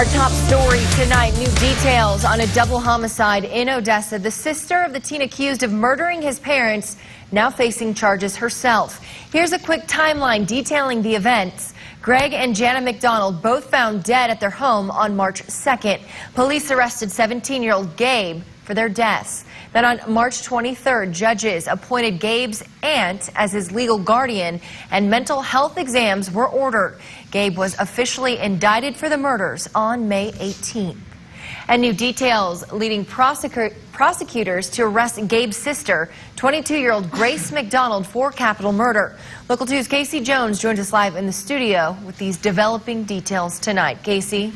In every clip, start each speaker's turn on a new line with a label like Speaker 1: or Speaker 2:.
Speaker 1: Our top story tonight, new details on a double homicide in Odessa. The sister of the teen accused of murdering his parents now facing charges herself. Here's a quick timeline detailing the events. Greg and Jana McDonald both found dead at their home on March 2nd. Police arrested 17-year-old Gabe for their deaths. Then on March 23rd, judges appointed Gabe's aunt as his legal guardian, and mental health exams were ordered. Gabe was officially indicted for the murders on May 18th. And new details leading prosecutors to arrest Gabe's sister, 22-year-old Grace McDonald, for capital murder. Local 2's Casey Jones joins us live in the studio with these developing details tonight. Casey?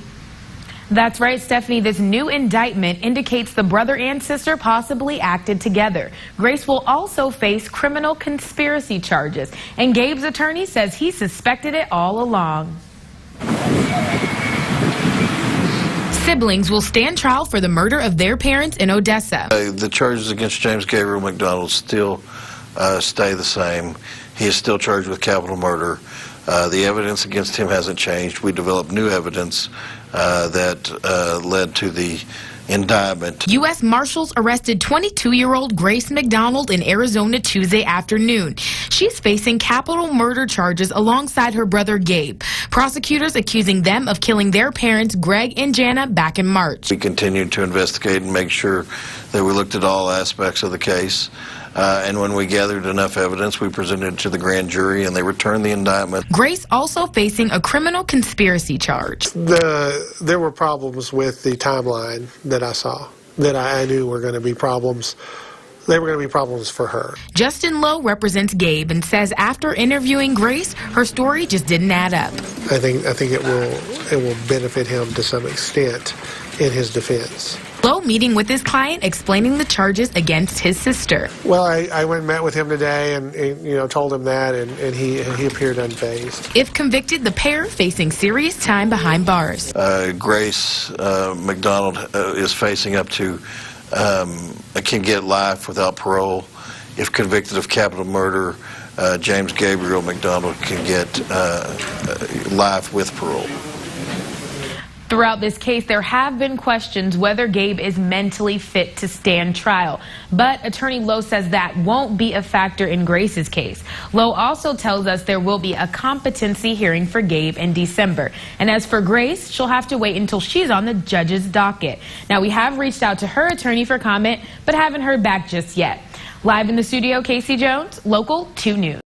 Speaker 2: That's right, Stephanie. This new indictment indicates the brother and sister possibly acted together. Grace will also face criminal conspiracy charges, and Gabe's attorney says he suspected it all along. Siblings will stand trial for the murder of their parents in Odessa.
Speaker 3: The charges against James Gabriel McDonald still stay the same. He is still charged with capital murder. The evidence against him hasn't changed. We developed new evidence that led to the indictment.
Speaker 2: U.S. Marshals arrested 22-year-old Grace McDonald in Arizona Tuesday afternoon. She's facing capital murder charges alongside her brother Gabe. Prosecutors accusing them of killing their parents, Greg and Jana, back in March.
Speaker 3: We continued to investigate and make sure that we looked at all aspects of the case. And when we gathered enough evidence, we presented it to the grand jury, and they returned the indictment.
Speaker 2: Grace also facing a criminal conspiracy charge.
Speaker 4: There were problems with the timeline that I saw that I knew were going to be problems. They were going to be problems for her.
Speaker 2: Justin Lowe represents Gabe and says after interviewing Grace, her story just didn't add up.
Speaker 4: I think it will benefit him to some extent in his defense.
Speaker 2: Lowe meeting with his client, explaining the charges against his sister.
Speaker 4: Well, I went and met with him today and told him that, and he appeared unfazed.
Speaker 2: If convicted, the pair facing serious time behind bars.
Speaker 3: Grace McDonald is facing up to can get life without parole. If convicted of capital murder, James Gabriel McDonald can get life with parole.
Speaker 2: Throughout this case, there have been questions whether Gabe is mentally fit to stand trial. But Attorney Lowe says that won't be a factor in Grace's case. Lowe also tells us there will be a competency hearing for Gabe in December. And as for Grace, she'll have to wait until she's on the judge's docket. Now, we have reached out to her attorney for comment, but haven't heard back just yet. Live in the studio, Casey Jones, Local 2 News.